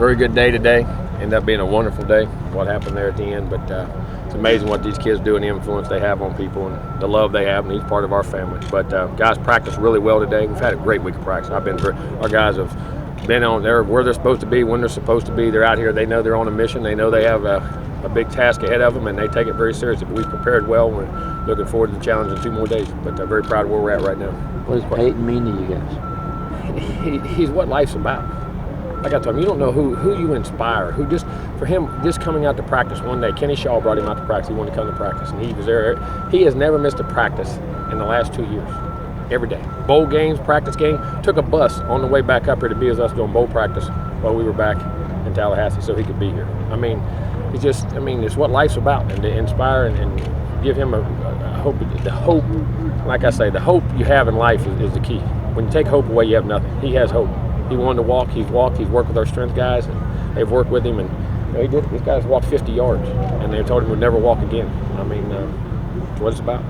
very good day today. Ended up being a wonderful day, what happened there at the end. But it's amazing what these kids do and the influence they have on people and the love they have, and he's part of our family. But guys practiced really well today. We've had a great week of practice. Our guys have been on there where they're supposed to be, when they're supposed to be. They're out here. They know they're on a mission. They know they have a big task ahead of them, and they take it very seriously. But we've prepared well. We're looking forward to the challenge in 2 more days. But very proud of where we're at right now. What does Peyton mean to you guys? He's what life's about. Like I told him, you don't know who you inspire. For him, just coming out to practice one day. Kenny Shaw brought him out to practice. He wanted to come to practice, and he was there. He has never missed a practice in the last 2 years. Every day, bowl games, practice game. Took a bus on the way back up here to be with us doing bowl practice while we were back in Tallahassee, so he could be here. I mean, it's what life's about, and to inspire and give him a hope. The hope, like I say, the hope you have in life is the key. When you take hope away, you have nothing. He has hope. He wanted to walk. He's walked. He's worked with our strength guys, and they've worked with him. And he did. These guys walked 50 yards, and they told him we'd never walk again. I mean, that's what it's about.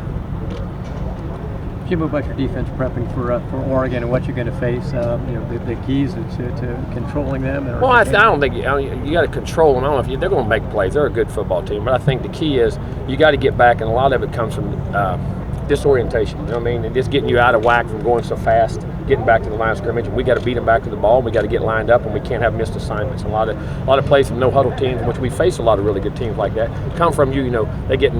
Jimbo, about your defense prepping for Oregon and what you're going to face, the keys to controlling them. Well, I don't think you got to control them. I don't know if they're going to make plays. They're a good football team, but I think the key is you got to get back, and a lot of it comes from disorientation. You know what I mean? And just getting you out of whack from going so fast, getting back to the line of scrimmage. And we got to beat them back to the ball. We got to get lined up, and we can't have missed assignments. A lot of plays from no huddle teams, which we face a lot of really good teams like that, come from they get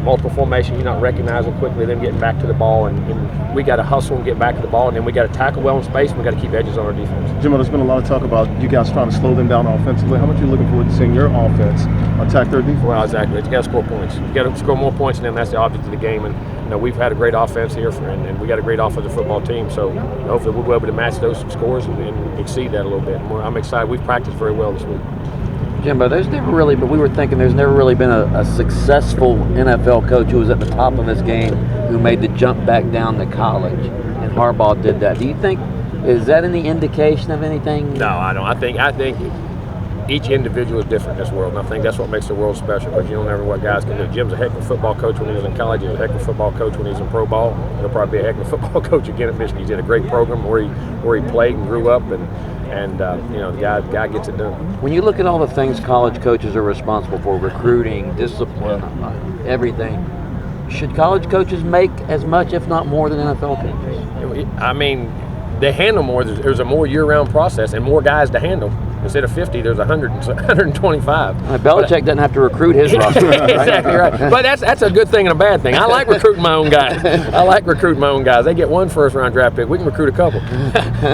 multiple formation. You're not recognizing quickly them getting back to the ball, and we got to hustle and get back to the ball, and then we got to tackle well in space, and we got to keep edges on our defense. Jimbo, there's been a lot of talk about you guys trying to slow them down offensively. How much are you looking forward to seeing your offense attack their defense? Well, exactly. You got to score points. You got to score more points than them. That's the object of the game. And we've had a great offense here, and we got a great offensive football team. So hopefully we'll be able to match those scores and exceed that a little bit. I'm excited. We've practiced very well this week. Jimbo, there's never really been a successful NFL coach who was at the top of his game who made the jump back down to college, and Harbaugh did that. Do you think, is that any indication of anything? No, I don't. I think each individual is different in this world, and I think that's what makes the world special, because you don't ever know what guys can do. Jim's a heck of a football coach when he was in college. He was a heck of a football coach when he was in pro ball. He'll probably be a heck of a football coach again at Michigan. He's in a great program where he played and grew up, and the guy gets it done. When you look at all the things college coaches are responsible for, recruiting, discipline, everything, should college coaches make as much, if not more, than NFL coaches? I mean, they handle more. There's a more year-round process and more guys to handle. Instead of 50, there's 125. Belichick doesn't have to recruit his roster. Exactly right. But that's a good thing and a bad thing. I like recruiting my own guys. They get 1 first-round draft pick. We can recruit a couple.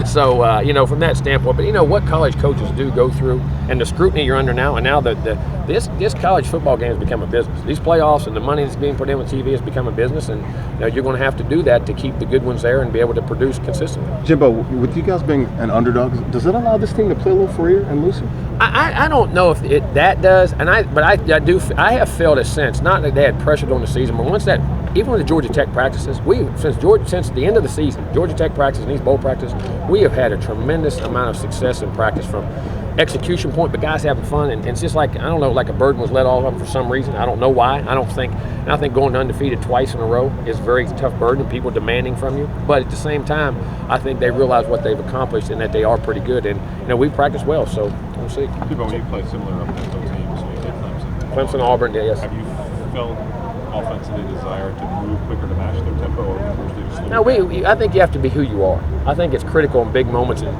So, from that standpoint. But what college coaches do go through, and the scrutiny you're under now, and now this college football game has become a business. These playoffs and the money that's being put in with TV has become a business, and you're going to have to do that to keep the good ones there and be able to produce consistently. Jimbo, with you guys being an underdog, does it allow this team to play a little freer and looser? I don't know if that does, but I have felt a sense, not that they had pressured on the season, but once that, even with the Georgia Tech practices, since the end of the season, Georgia Tech practices and these bowl practices, we have had a tremendous amount of success in practice from execution point, but guys having fun, and it's just like, I don't know, like a burden was let off of them for some reason. I don't know why. I think going undefeated twice in a row is a very tough burden, people demanding from you. But at the same time, I think they realize what they've accomplished and that they are pretty good. And we practice well, so we'll see. People, when you play similar up-tempo teams, so you take Clemson, Auburn, yes. Have you felt offensively desire to move quicker to match their tempo, or slow? No, I think you have to be who you are. I think it's critical in big moments, and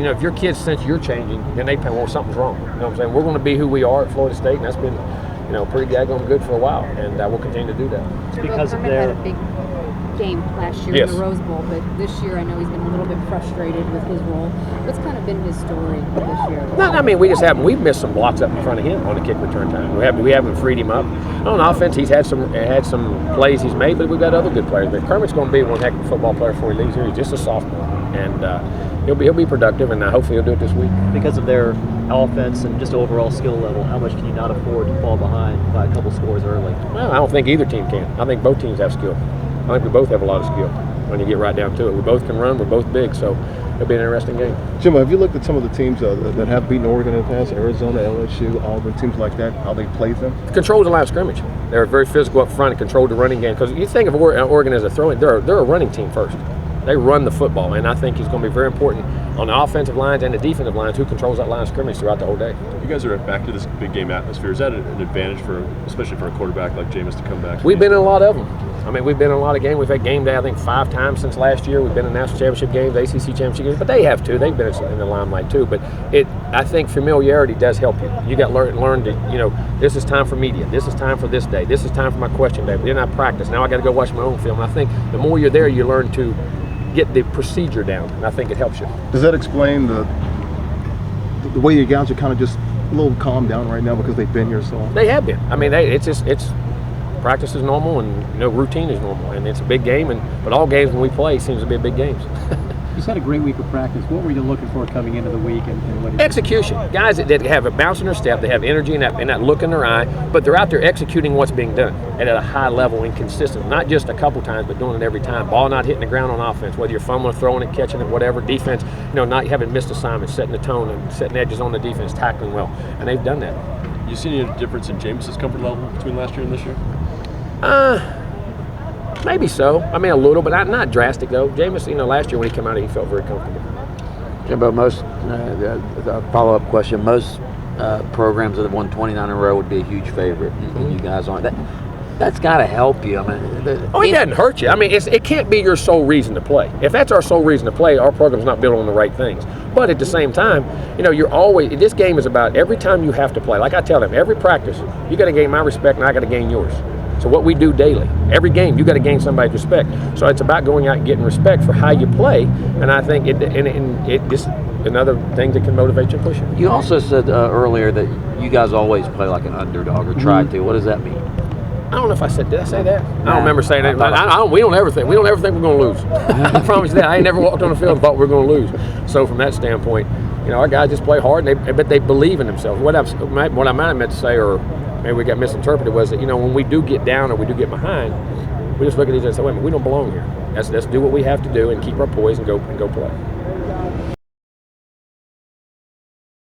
if your kids sense you're changing, then they say, well, something's wrong. You know what I'm saying? We're going to be who we are at Florida State, and that's been, pretty daggone good for a while, and we'll continue to do that. Because Kermit had a big game last year in the Rose Bowl, but this year I know he's been a little bit frustrated with his role. What's kind of been his story this year? No, we've missed some blocks up in front of him on the kick return time. We haven't freed him up. On offense, he's had some plays he's made, but we've got other good players. But Kermit's going to be one heck of a football player before he leaves here. He's just a sophomore, and he'll be productive, and hopefully he'll do it this week. Because of their offense and just overall skill level, how much can you not afford to fall behind by a couple scores early? Well, I don't think either team can. I think both teams have skill. I think we both have a lot of skill when you get right down to it. We both can run. We're both big, so it'll be an interesting game. Jimbo, have you looked at some of the teams that have beaten Oregon in the past, Arizona, LSU, Auburn, teams like that, how they played them? Controlled the line of scrimmage. They're very physical up front and controlled the running game. Because you think of Oregon as a throwing, they're a running team first. They run the football, and I think it's going to be very important on the offensive lines and the defensive lines, who controls that line of scrimmage throughout the whole day. You guys are back to this big game atmosphere. Is that an advantage especially for a quarterback like Jameis to come back? We've been in a lot of them. I mean, we've been in a lot of games. We've had game day, I think, 5 times since last year. We've been in national championship games, ACC championship games, but they have too. They've been in the limelight too. But I think familiarity does help you. You got to learn to, this is time for media. This is time for this day. This is time for my question day. But then I practice. Now I got to go watch my own film. And I think the more you're there, you learn to get the procedure down, and I think it helps you. Does that explain the way you guys are kind of just a little calmed down right now because they've been here so long? They have been. I mean, it's practice is normal, and routine is normal, and it's a big game. But all games when we play seems to be big games. You had a great week of practice. What were you looking for coming into the week, and what did Execution. Guys that have a bounce in their step, they have energy and that look in their eye, but they're out there executing what's being done and at a high level and consistent. Not just a couple times, but doing it every time. Ball not hitting the ground on offense, whether you're fumbling, throwing it, catching it, whatever. Defense, not having missed assignments, setting the tone and setting edges on the defense, tackling well, and they've done that. You seen any difference in Jameis's comfort level between last year and this year? Maybe so. I mean, a little, but not drastic though. Jameis, last year when he came out, he felt very comfortable. Jimbo, most follow-up question. Most programs that have won 29 in a row would be a huge favorite, and you guys aren't. That's got to help you. I mean, it doesn't hurt you. I mean, it can't be your sole reason to play. If that's our sole reason to play, our program's not built on the right things. But at the same time, you're always. This game is about every time you have to play. Like I tell them, every practice, you got to gain my respect, and I got to gain yours. So what we do daily, every game, you got to gain somebody's respect. So it's about going out and getting respect for how you play, and I think it just another thing that can motivate you and push you. You also said earlier that you guys always play like an underdog or try to. What does that mean? I don't know if did I say that? I don't remember saying that. We don't ever think we're going to lose. I promise you that. I ain't never walked on the field and thought we were going to lose. So from that standpoint, our guys just play hard, but they believe in themselves. What I might have meant to say, or maybe we got misinterpreted, was that when we do get down or we do get behind, we just look at each other and say, wait a minute, we don't belong here. Let's do what we have to do and keep our poise and go play.